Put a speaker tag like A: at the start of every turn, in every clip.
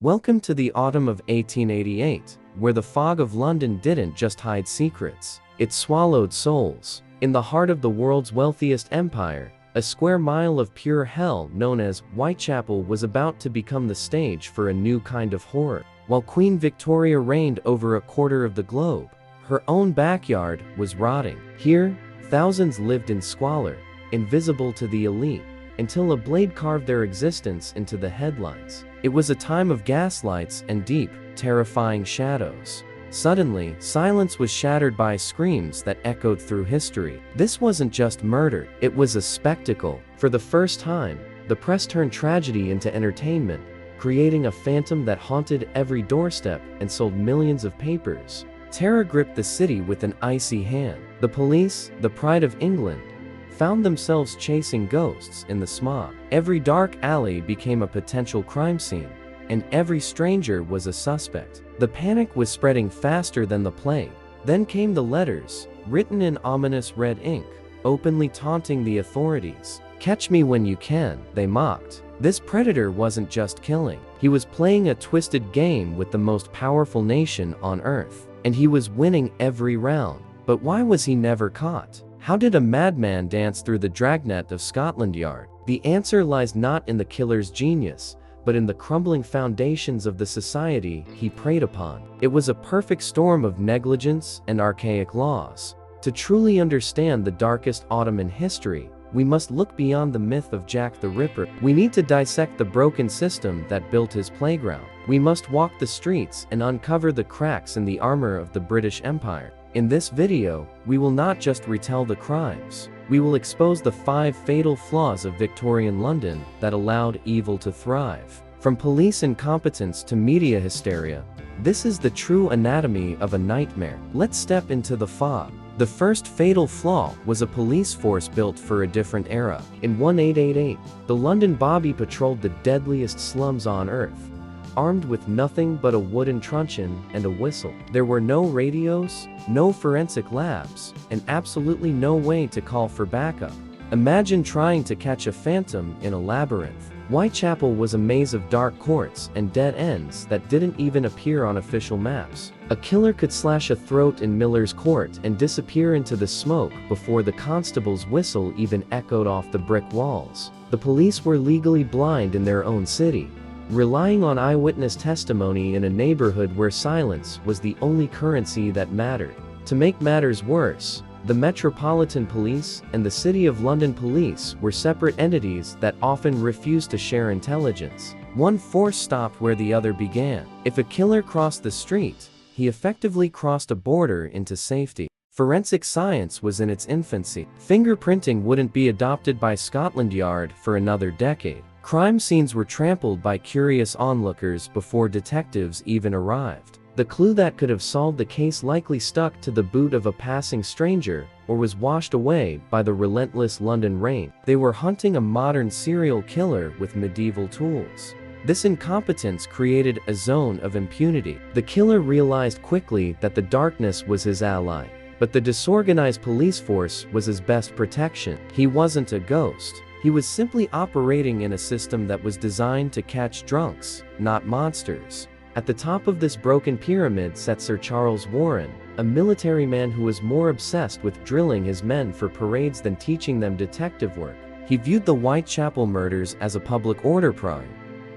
A: Welcome to the autumn of 1888, where the fog of London didn't just hide secrets, it swallowed souls. In the heart of the world's wealthiest empire, a square mile of pure hell known as Whitechapel was about to become the stage for a new kind of horror. While Queen Victoria reigned over a quarter of the globe, her own backyard was rotting. Here, thousands lived in squalor, invisible to the elite, until a blade carved their existence into the headlines. It was a time of gaslights and deep, terrifying shadows. Suddenly, silence was shattered by screams that echoed through history. This wasn't just murder, it was a spectacle. For the first time, the press turned tragedy into entertainment, creating a phantom that haunted every doorstep and sold millions of papers. Terror gripped the city with an icy hand. The police, the pride of England, found themselves chasing ghosts in the smog. Every dark alley became a potential crime scene, and every stranger was a suspect. The panic was spreading faster than the plague. Then came the letters, written in ominous red ink, openly taunting the authorities. "Catch me when you can," they mocked. This predator wasn't just killing. He was playing a twisted game with the most powerful nation on earth. And he was winning every round. But why was he never caught? How did a madman dance through the dragnet of Scotland Yard? The answer lies not in the killer's genius, but in the crumbling foundations of the society he preyed upon. It was a perfect storm of negligence and archaic laws. To truly understand the darkest autumn in history, we must look beyond the myth of Jack the Ripper. We need to dissect the broken system that built his playground. We must walk the streets and uncover the cracks in the armor of the British Empire. In this video, we will not just retell the crimes. We will expose the 5 fatal flaws of Victorian London that allowed evil to thrive. From police incompetence to media hysteria, this is the true anatomy of a nightmare. Let's step into the fog. The first fatal flaw was a police force built for a different era. In 1888, the London Bobby patrolled the deadliest slums on earth, armed with nothing but a wooden truncheon and a whistle. There were no radios, no forensic labs, and absolutely no way to call for backup. Imagine trying to catch a phantom in a labyrinth. Whitechapel was a maze of dark courts and dead ends that didn't even appear on official maps. A killer could slash a throat in Miller's Court and disappear into the smoke before the constable's whistle even echoed off the brick walls. The police were legally blind in their own city, relying on eyewitness testimony in a neighborhood where silence was the only currency that mattered. To make matters worse, the Metropolitan Police and the City of London Police were separate entities that often refused to share intelligence. One force stopped where the other began. If a killer crossed the street, he effectively crossed a border into safety. Forensic science was in its infancy. Fingerprinting wouldn't be adopted by Scotland Yard for another decade. Crime scenes were trampled by curious onlookers before detectives even arrived. The clue that could have solved the case likely stuck to the boot of a passing stranger, or was washed away by the relentless London rain. They were hunting a modern serial killer with medieval tools. This incompetence created a zone of impunity. The killer realized quickly that the darkness was his ally, but the disorganized police force was his best protection. He wasn't a ghost. He was simply operating in a system that was designed to catch drunks, not monsters. At the top of this broken pyramid sat Sir Charles Warren, a military man who was more obsessed with drilling his men for parades than teaching them detective work. He viewed the Whitechapel murders as a public order crime,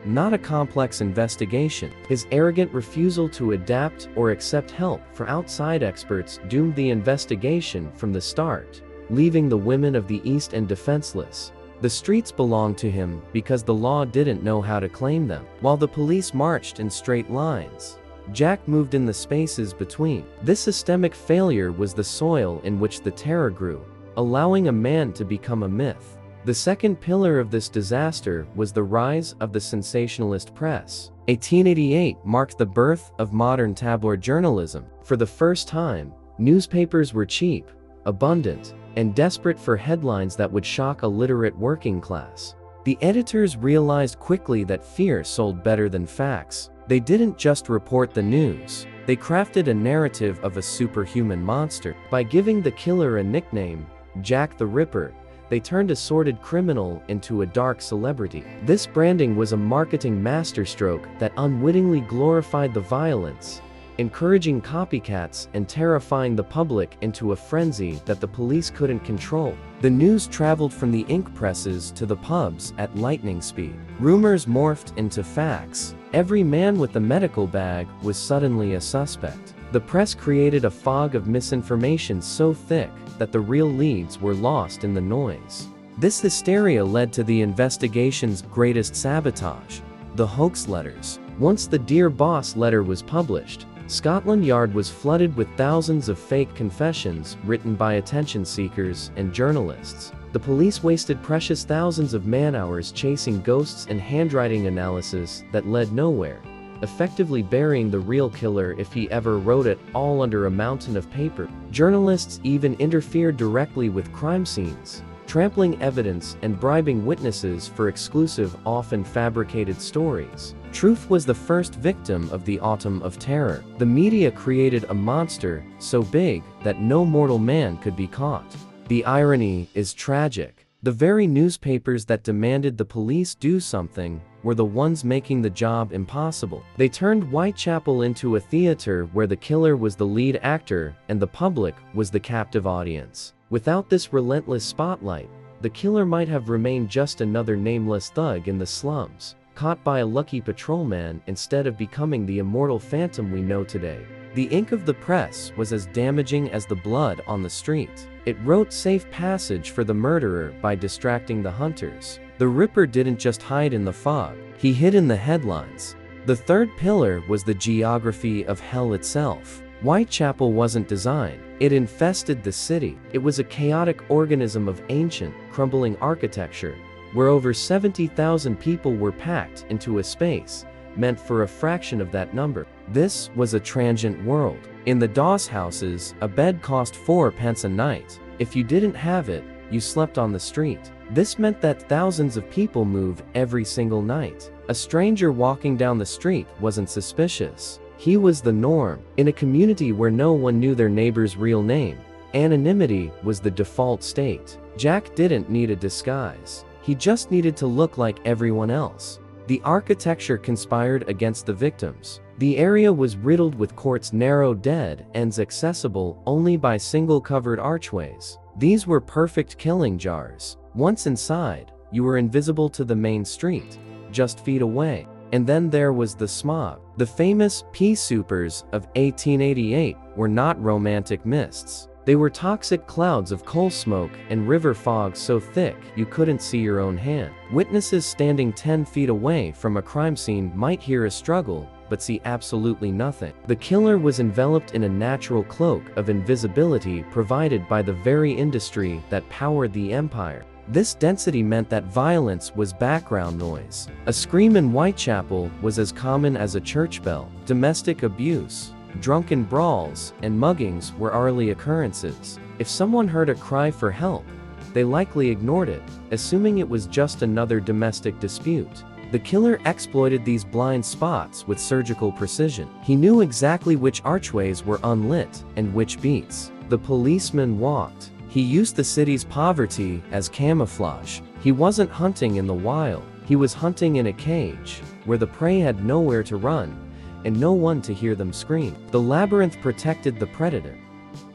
A: not a complex investigation. His arrogant refusal to adapt or accept help from outside experts doomed the investigation from the start, leaving the women of the East End defenseless. The streets belonged to him because the law didn't know how to claim them. While the police marched in straight lines, Jack moved in the spaces between. This systemic failure was the soil in which the terror grew, allowing a man to become a myth. The second pillar of this disaster was the rise of the sensationalist press. 1888 marked the birth of modern tabloid journalism. For the first time, newspapers were cheap, abundant, and desperate for headlines that would shock a literate working class. The editors realized quickly that fear sold better than facts. They didn't just report the news, they crafted a narrative of a superhuman monster. By giving the killer a nickname, Jack the Ripper, They turned a sordid criminal into a dark celebrity. This branding was a marketing masterstroke that unwittingly glorified the violence, encouraging copycats and terrifying the public into a frenzy that the police couldn't control. The news traveled from the ink presses to the pubs at lightning speed. Rumors morphed into facts. Every man with a medical bag was suddenly a suspect. The press created a fog of misinformation so thick that the real leads were lost in the noise. This hysteria led to the investigation's greatest sabotage, the hoax letters. Once the Dear Boss letter was published, Scotland Yard was flooded with thousands of fake confessions written by attention seekers and journalists. The police wasted precious thousands of man-hours chasing ghosts and handwriting analysis that led nowhere, effectively burying the real killer if he ever wrote it all under a mountain of paper. Journalists even interfered directly with crime scenes, trampling evidence and bribing witnesses for exclusive, often fabricated stories. Truth was the first victim of the Autumn of Terror. The media created a monster so big that no mortal man could be caught. The irony is tragic. The very newspapers that demanded the police do something were the ones making the job impossible. They turned Whitechapel into a theater where the killer was the lead actor and the public was the captive audience. Without this relentless spotlight, the killer might have remained just another nameless thug in the slums, caught by a lucky patrolman instead of becoming the immortal phantom we know today. The ink of the press was as damaging as the blood on the street. It wrote safe passage for the murderer by distracting the hunters. The Ripper didn't just hide in the fog, he hid in the headlines. The third pillar was the geography of hell itself. Whitechapel wasn't designed, it infested the city. It was a chaotic organism of ancient, crumbling architecture, where over 70,000 people were packed into a space meant for a fraction of that number. This was a transient world. In the doss houses, a bed cost 4 pence a night. If you didn't have it, you slept on the street. This meant that thousands of people move every single night. A stranger walking down the street wasn't suspicious. He was the norm. In a community where no one knew their neighbor's real name, anonymity was the default state. Jack didn't need a disguise. He just needed to look like everyone else. The architecture conspired against the victims. The area was riddled with courts' narrow dead ends accessible only by single covered archways. These were perfect killing jars. Once inside, you were invisible to the main street, just feet away. And then there was the smog. The famous pea soupers of 1888 were not romantic mists. They were toxic clouds of coal smoke and river fog so thick you couldn't see your own hand. Witnesses standing 10 feet away from a crime scene might hear a struggle, but see absolutely nothing. The killer was enveloped in a natural cloak of invisibility provided by the very industry that powered the empire. This density meant that violence was background noise. A scream in Whitechapel was as common as a church bell. Domestic abuse, drunken brawls, and muggings were hourly occurrences. If someone heard a cry for help, they likely ignored it, assuming it was just another domestic dispute. The killer exploited these blind spots with surgical precision. He knew exactly which archways were unlit and which beats the policeman walked. He used the city's poverty as camouflage. He wasn't hunting in the wild. He was hunting in a cage, where the prey had nowhere to run and no one to hear them scream. The labyrinth protected the predator,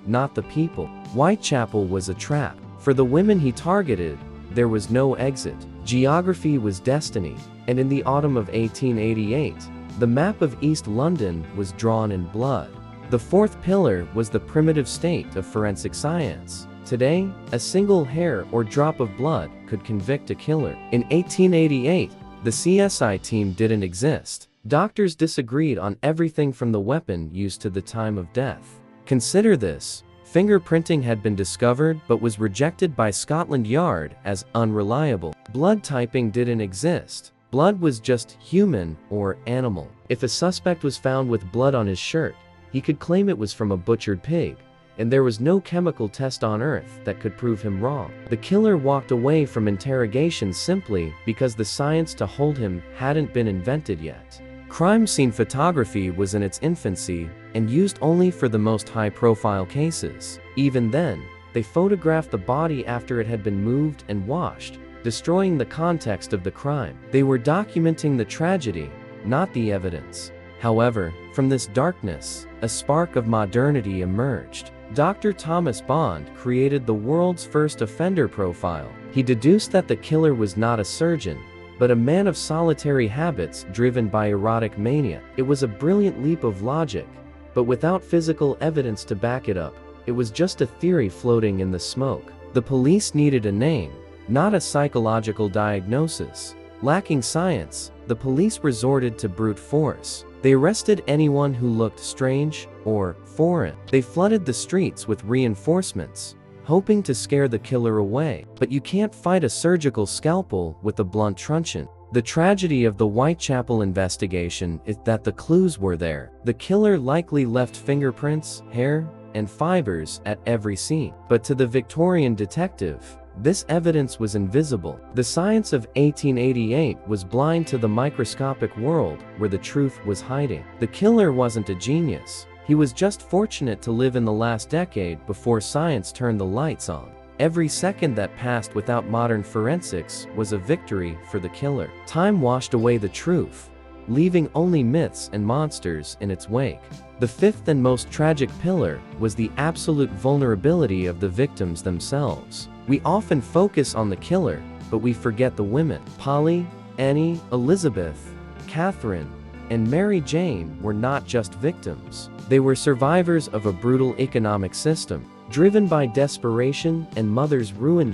A: not the people. Whitechapel was a trap. For the women he targeted, there was no exit. Geography was destiny, and in the autumn of 1888, the map of East London was drawn in blood. The fourth pillar was the primitive state of forensic science. Today, a single hair or drop of blood could convict a killer. In 1888, the CSI team didn't exist. Doctors disagreed on everything from the weapon used to the time of death. Consider this: fingerprinting had been discovered but was rejected by Scotland Yard as unreliable. Blood typing didn't exist. Blood was just human or animal. If a suspect was found with blood on his shirt, he could claim it was from a butchered pig, and there was no chemical test on Earth that could prove him wrong. The killer walked away from interrogation simply because the science to hold him hadn't been invented yet. Crime scene photography was in its infancy and used only for the most high-profile cases. Even then, They photographed the body after it had been moved and washed, destroying the context of the crime. They were documenting the tragedy, not the evidence. However, from this darkness, a spark of modernity emerged. Dr. Thomas Bond created the world's first offender profile. He deduced that the killer was not a surgeon, but a man of solitary habits driven by erotic mania. It was a brilliant leap of logic, but without physical evidence to back it up. It was just a theory floating in the smoke. The police needed a name, not a psychological diagnosis. Lacking science, the police resorted to brute force. They arrested anyone who looked strange or foreign. They flooded the streets with reinforcements, hoping to scare the killer away. But you can't fight a surgical scalpel with a blunt truncheon. The tragedy of the Whitechapel investigation is that the clues were there. The killer likely left fingerprints, hair, and fibers at every scene. But to the Victorian detective, this evidence was invisible. The science of 1888 was blind to the microscopic world where the truth was hiding. The killer wasn't a genius. He was just fortunate to live in the last decade before science turned the lights on. Every second that passed without modern forensics was a victory for the killer. Time washed away the truth, leaving only myths and monsters in its wake. The fifth and most tragic pillar was the absolute vulnerability of the victims themselves. We often focus on the killer, but we forget the women. Polly, Annie, Elizabeth, Catherine, and Mary Jane were not just victims. They were survivors of a brutal economic system. Driven by desperation and mother's ruin.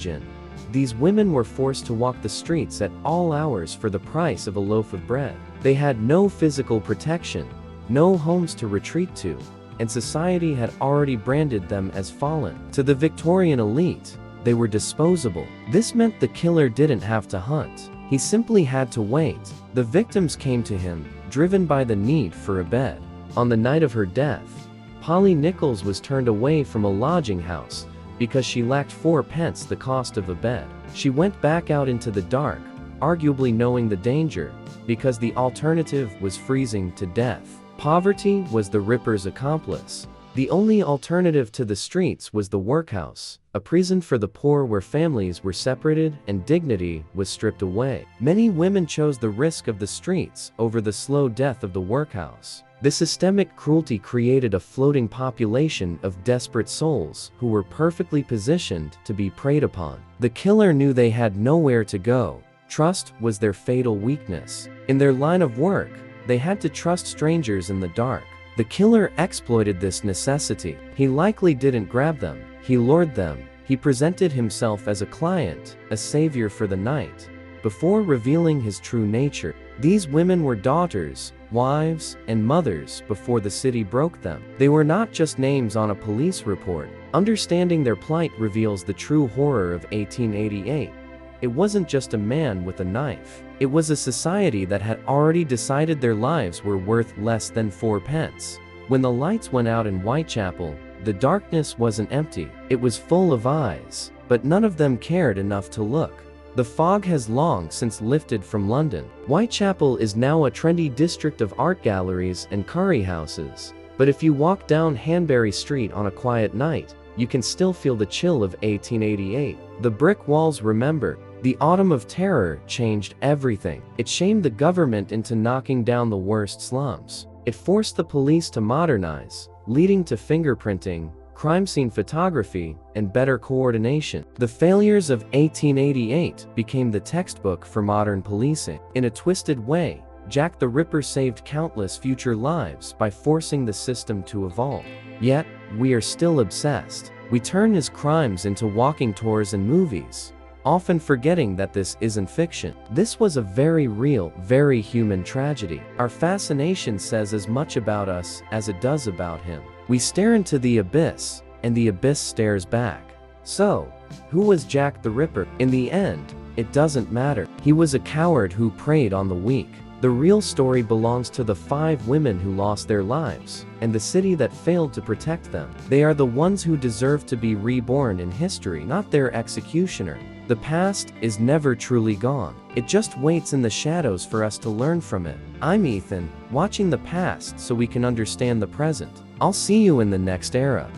A: These women were forced to walk the streets at all hours for the price of a loaf of bread. They had no physical protection, no homes to retreat to, and society had already branded them as fallen. To the Victorian elite, they were disposable. This meant the killer didn't have to hunt. He simply had to wait. The victims came to him, driven by the need for a bed. On the night of her death, Polly Nichols was turned away from a lodging house because she lacked 4 pence the cost of a bed. She went back out into the dark, arguably knowing the danger, because the alternative was freezing to death. Poverty was the Ripper's accomplice. The only alternative to the streets was the workhouse, a prison for the poor where families were separated and dignity was stripped away. Many women chose the risk of the streets over the slow death of the workhouse. The systemic cruelty created a floating population of desperate souls who were perfectly positioned to be preyed upon. The killer knew they had nowhere to go. Trust was their fatal weakness. In their line of work, they had to trust strangers in the dark. The killer exploited this necessity. He likely didn't grab them. He lured them. He presented himself as a client, a savior for the night, before revealing his true nature. These women were daughters, wives, and mothers before the city broke them. They were not just names on a police report. Understanding their plight reveals the true horror of 1888. It wasn't just a man with a knife. It was a society that had already decided their lives were worth less than 4 pence. When the lights went out in Whitechapel, the darkness wasn't empty. It was full of eyes, but none of them cared enough to look. The fog has long since lifted from London. Whitechapel is now a trendy district of art galleries and curry houses. But if you walk down Hanbury Street on a quiet night, you can still feel the chill of 1888. The brick walls remember. The Autumn of Terror changed everything. It shamed the government into knocking down the worst slums. It forced the police to modernize, leading to fingerprinting, crime scene photography, and better coordination. The failures of 1888 became the textbook for modern policing. In a twisted way, Jack the Ripper saved countless future lives by forcing the system to evolve. Yet, we are still obsessed. We turn his crimes into walking tours and movies, often forgetting that this isn't fiction. This was a very real, very human tragedy. Our fascination says as much about us as it does about him. We stare into the abyss, and the abyss stares back. So, who was Jack the Ripper? In the end, it doesn't matter. He was a coward who preyed on the weak. The real story belongs to the 5 women who lost their lives, and the city that failed to protect them. They are the ones who deserve to be reborn in history, not their executioner. The past is never truly gone. It just waits in the shadows for us to learn from it. I'm Ethan, watching the past so we can understand the present. I'll see you in the next era.